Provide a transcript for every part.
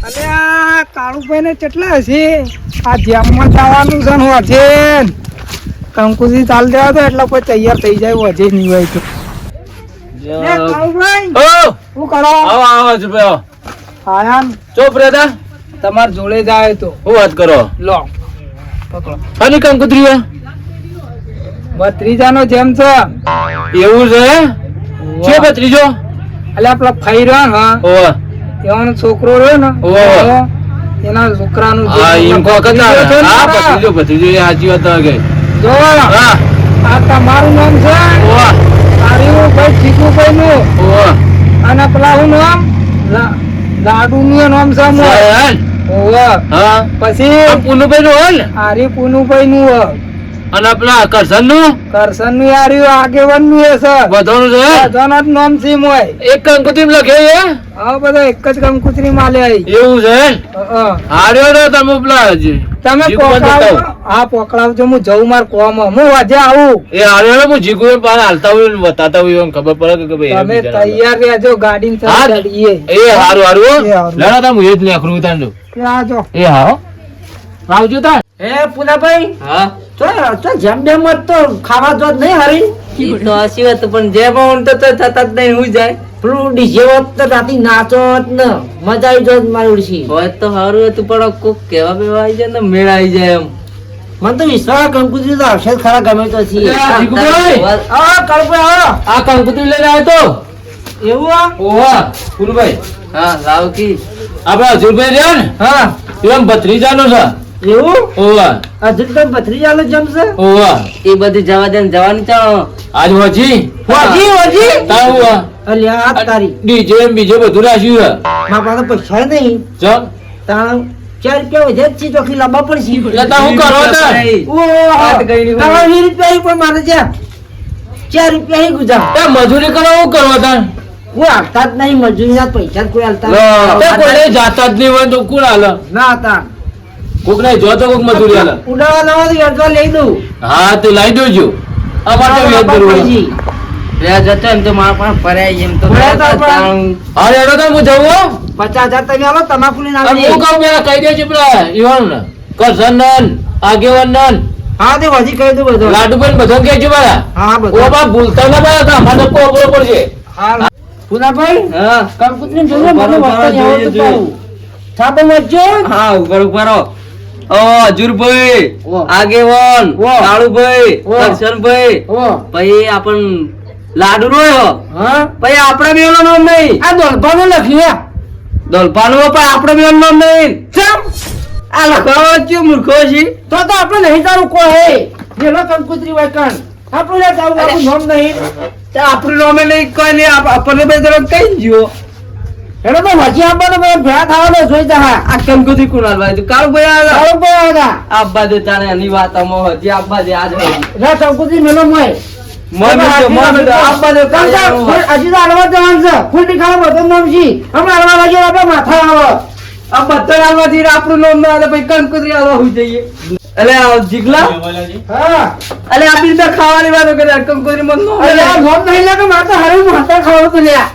અલે આ કાળુભાઈ ને કેટલા હશે આ જેમમાં જવાનું છે ને વધે કંકુજી ચાલ દેવા તો એટલે કોઈ તૈયાર થઈ જાય વધે નહીં હોય તો કાળુભાઈ શું કરો આવો ભાઈ આયા ચોપ રેતા તમાર જોડે જાય તો હું વાત કરો લો પકડો અને કંકુત્રી ભત્રીજાનો જેમ છે એવું છે છે ભત્રીજો એટલે આપડા ફઈ રહ્યા હા ઓવા એવાનો છોકરો રહ્યો ને ઓહો. એના છોકરાનું હા એમ કો કતા હા ભત્રીજો એ સાચી વાત કે જો હા આ તમારું નામ છે ઓવા તારીનું ભાઈ ચીકુભાઈ નું ઓવા અને પેલા હું નામ લાડુ નું નામ છે સાહેબ ઓવા હા પછી પુનુભાઈ નું હોય ને આરી પુનુભાઈ નું અને પેલા કરશન નું કરશન નું આર્યું આગેવાન નું એ સર બધાનું છે બધાના જ નામ છે મોય એક કંકુત્રી લખે છે હા બધા એક જ કંકુતરી માલે આવી એવું છે હાર્યો તો તમે પેલા તમે પોકળાવજો હા પોકળાવજો હું જઉં માર કોમ હું વાજે આવું એ હાર્યો હું જીગુ પાસે હાલતા હોય ને બતાતા હોય એમ ખબર પડે કે ભાઈ તમે તૈયાર રહેજો ગાડી હા. ચડીએ એ હારું એ હારું હારું. લડા તા હું એ જ લેખરું તાંડો આજો એ હા આવજો તા હે પુનાભાઈ હા તો જેમ બેમ મત તો ખાવા જો નહીં હરી ઈ તો હસી વાત પણ જે પણ તો થતા જ નહીં હું જાય પેલું ડીજે હોત તો રાતી નાચો હોત ને મજા આવી જોત મારી ઉડશી હોય તો સારું હતું પણ કોક કેવા બેવા આવી જાય ને મેળ આવી જાય એમ મને તો વિશ્વાસ કંકુતરી તો આવશે જ ખરા ગમે તો છીએ અલ્યા, જીગુભાઈ. આ કળપે આ આ કંકુત્રી લઈને આવ્યો તો એવું આ ઓવા પુરુભાઈ હા લાવ કી આપડા હજુરભાઈ રહ્યા ને હા એમ ભત્રીજાનો છે એવું ઓવા હજુ તો ભત્રીજાનો જમશે ઓવા એ બધી જવા દે ને જવાની ચાલો આજ હોજી હોજી હોજી તા ઓવા અલ્યા આ તારી ડીજે એમ બીજે બધું રાખ્યું મારા પાસે પૈસા નહીં છે તાણ 4 રૂપિયા વધે જ છે ચોખી લાંબા પડશે એટલે તા હું કરો તા વાત ગઈ ની તારા 20 રૂપિયા પણ મારે જ્યાં 4 રૂપિયા ગુજા એ મજૂરી કરો હું કરવા તા કોઈ આપતા જ નહીં મજૂરીના પૈસા જ કોઈ હાલતા તે કોઈ જાતા જ નહીં હોય તો કોણ હાલે ના હતા કોક નહીં જો તો કોક મજૂરી હાલે ઉડાવા લાવો તો અડધો લઈ દઉં હા તે લાવી દેજો આ માટે વેદ કરવું રે જતો એમ તો મારા પણ ફરાય એમ તો ફરાય તો પણ. હા એડો તો હું જવું હો. 50,000 તમે આલો તમાકુ લઈને અને આવજે. હું કહું પેલા કહી દેજે પેલા ઈવન કરસનન આગેવાનન હા તે વધી કહી દઉં બધું લાડુભાઈ બધા કહેજો મારા હા ઓ બધું બા ભૂલતા ના બા અમારે તો કોબરો પડશે હા પુનાભાઈ હા કંકુતરી જોઈએ મને વસ્તુ નહીં આવડતું જોઈએ. પાછું. છાપો મતજો હા ઉપર ઉપર ઓ હજુરભાઈ ઓ. આગેવાન ઓ. કાળુભાઈ ઓ. કરશનભાઈ ઓ પછી આપણ લાડુ રોયો હા પછી આપણા બેનો નામ નહીં આ દોલપાનો લખ્યું દોલપાનો પણ આપણે બેનો નામ નહીં ચમ આ લખવા ક્યું મૂર્ખો છે તો આપણે નહીં તારું કો હે જેલો કંકુતરી હોય કણ આપણું લે તારું આપણું નામ નહીં તે આપણું નામે નહીં કોઈ નહીં આપણને બે જણા કઈ ગયો એનો તો વચ્ચે આપવાનો બધા ભેળા થવાનો જોઈ જા આ કંકુતરી કોણ ભાઈ તું કાળુભાઈ આવ્યા તારું કોઈ હતા આબા દે તારે એની વાત અમો હતી આબા દે આજ રા કંકુતરી મેલો મોય આબા દે હજી તો અડવા જવાનું છે ફૂલ ટીખાનો બધો નામ છે હમણાં અડવા લાગ્યો આપણે માથા આવે આ બધા આવવાથી આપણું નામ ના આવે પછી કંકુતરી આવવા હું જઈએ અલે આ જીગલા હા અલે આ બી ખાવાની વાતો કરે કંકુતરી મત નો અરે આ નામ નહીં લાગે મારે તો હારું માથા ખાવાનું તો લ્યા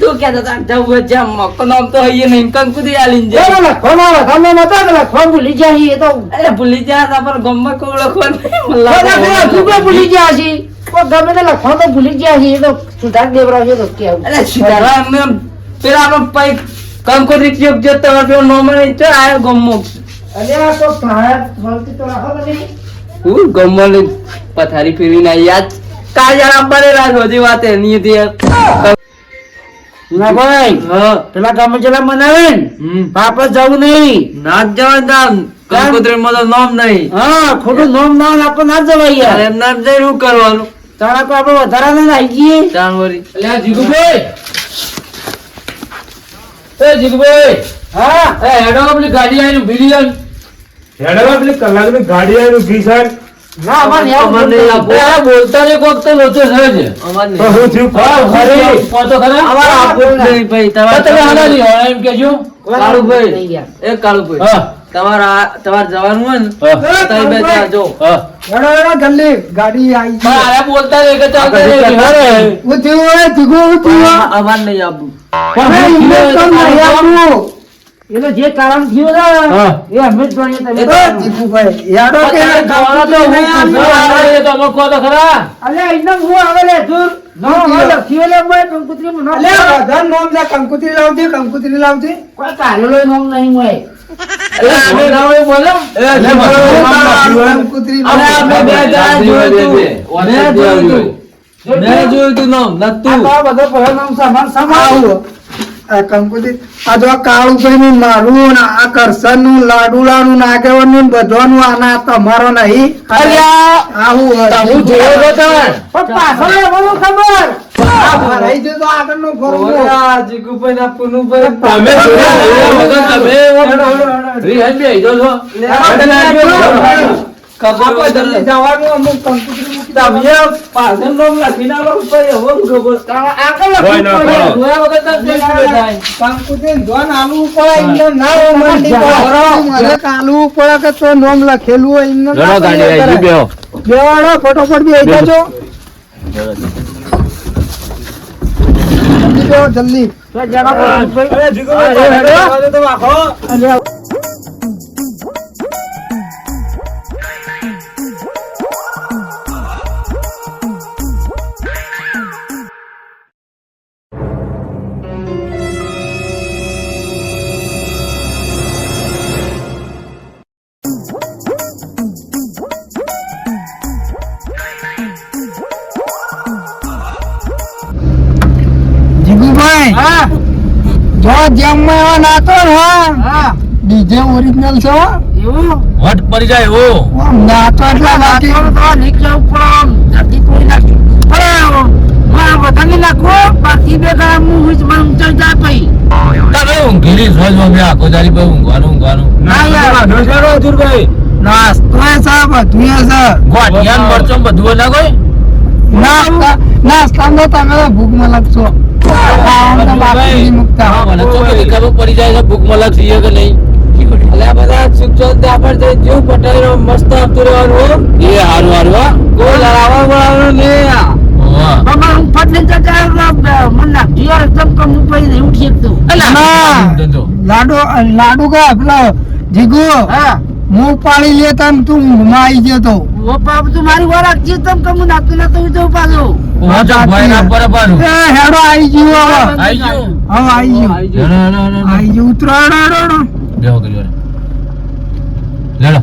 તું કહેતો તા જવું જેમ મક્કો નામ તો હઈએ નહીં કંકુતરી આલીન જાય બોલો લખવાનો આવે તમે નતા કે લખવા ભૂલી ગયા છીએ તો અરે ભૂલી જા તા પર ગમ્મા કોળ લખવા નહીં બધા તું ભૂલી ગયા છીએ કોઈ ગમે તે લખવા તો ભૂલી ગયા છીએ તો સુધાર દેવરાવજો તો કેવું અરે સીધા એમને પેલા આપણો પૈ કંકુતરી ચૂક જો તમાર પેલો નામ નહીં તો આ ગમ્મો અરે આ તો ભારત મળતી તો રાખો તો નહીં હું ગમ્મો ની પથારી ફેરવીને આઈ યાદ કાલ યાર અંબારે રાજ હોજી વાત એની હતી ના ભાઈ હા પેલા ગામે જેલા મનાવે ને આપણે જવું નહીં ના જ જવાય નામ કંકુતરી માં નામ નહીં હા ખોટું નામ ના આપણે ના જવાય અરે યાર એમના જઈને શું કરવાનું તારા તો આપણે વધારાને નાઈ જઈએ જાનવરી એટલે આ જીગુભાઈ એ જીગુભાઈ હા એ હેડો પેલી ગાડી આવીને ઊભી રહી જાય. હેડવા પેલી કલાકની ગાડી આવીને ઊભી છે. ના અમારે અમારે નહીં આપો. એ આ બોલતા ને કોક તો લોચો છે જ અમાર તો નહીં હું થયું? હા, ખરી. પહોંચો ખરા? અમાર આપો જ નહીં ભાઈ તો તમે હાલા તમારે નહીં હોય એમ કહેજો. કાળુભાઈ એ કાળુભાઈ હા. તમારે જવાનું હોય ને હા. તો અહીં બે જાજો. હા. હેડો હેડો જલ્દી ગાડી આવી પણ આયા બોલતા રહે કે ચાલતા રહે કે હારે. ઉઠ્યું હોય તીગું ઉઠ્યું અમારે નહીં આપવું પણ ઇન્જેક્શન નહીં આપવું એટલે જે કારણ થયું ને હા. એ અમે જ ગણીએ તમે એ જીગુભાઈ યાદો કે જવાના તો હું પૂછવા આવે તો અમે કહો તો ખરા. અલે એમને હું આવે લે દૂર નો આવે લખ્યું લે મોય કંકુત્રીમાં નો અલે બધા નોમ જા કંકુતરી લાવજે કોઈ કારેલો નામ નહીં મોય એટલે અમે ના હોય બોલો. કંકુતરી અરે અમે બે જણા જોયું તું. મેં મેં જોયું તું નામ નતું. આ બધો પહેલો નામ સામાન સામાન આવું આ કંકુતરી આ જો આ કાળુભાઈ નું મારું ને આ કરસન નું લાડુલાનું નાગેવન નું બધવાનું આના તમારો નહીં આવું હું જોયો તો તાણ. પણ પાછળ એવાનું ખબર રહી જતો આગળનો ફરવો ઓલા જીગુભાઈ ના પુનુભાઈ. તમે જોયો વગર તમે રિહાઈ બેહી જાઓ છો. આપણે જલ્દી જવાનું અમુક કંકુતરી મૂકી તમે પાછળ નામ લખીને આલો ઉપર એવો ઉભો. આગળ કોઈ ના લખ્યું કરો. જોયા વગર તમે બેસી બેઠા. કંકુતરી ધ્યાન આલવું પડે એમને ના હોય મંડી મને આલવું પડે કે તો નામ લખેલું હોય એમને ના ઘણો ગાડી આવી ગઈ, બેહો. બેવાડો ફટોફટ બે આવી જજો જલ્દી બેહો, જલ્દી તો જરા અરે જીગુભાઈ હા જો જેમ માં નાખો ને હા ડીજે ઓરિજિનલ છે હો. એવું વટ પડી જાય એવો. આમ નાખો એટલે બાકી તો નીકળે ઉપર આમ ધરતી તોડી નાખી પણ મારા બધાને નાખો બાકી બે ગામ હું જ મને ઊંચાઈ જાય પઈ તમે ઊંઘેલી રોજ મમ્મી આખો દાડી પર ઊંઘવાનું. ના યાર નાસ્તો એ છે બધું એ છે ગોઠિયાન મરચો બધું ના કોઈ. નાસ્તા તમે તો ભૂખમાં લાગશો ખાવાનું તો બાકી નહીં મૂકતા મને તો કઈ ખબર પડી જાય કે ભૂખ મલક છીએ કે નહીં. અલ્યા બધા સુખચંદ આપણે જઈ જીવ પટાઈ મસ્ત આપતું રહેવાનું. એ હારું હારું હા. કોઈ લડાવા બળાવાનું નહીં. હોવે. બાબા હું ફટને જતા મને નાખી યાર એકદમ કમ ઉપર નહીં ઉઠી શકતું ના ધંધો. લાડુ કે પેલો જીગુ હા મું પાડી લેતા ને તું ઊંઘમાં આવી જતો ઓ બાપ તું મારી વાર રાખજે તમ કમ નાખતું ના તો હું જઉં પાછો હોવે તો ભય ના પડે પાછું. એ હેડો આવી ગયું હવે આઈ ગયું. હવે આવી ગયું ના. આવી ગયું ઉતરો હેડો બેહો કરી વાર. લેલો.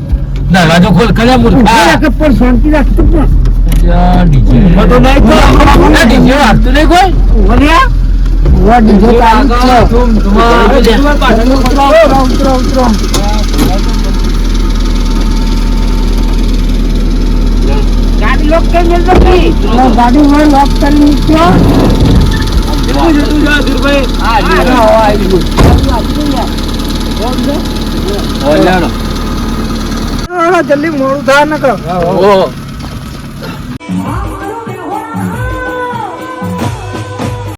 ના રાજો ખોલ કર્યા મૂર્ખા. પણ શાંતિ રાખતું પણ ત્યાં ડીજે. બધું નહીં તો આ ડીજે વાગતું નહીં કોઈ. ઓલ્યા ઓ ડીજે ચાલુ જ છે ઉતરો ગાડી લોક કઈ મેલ નથી ગાડી માં લોક કરી મૂક્યો જલ્દી મોડું થાય ન કરો ઓહો.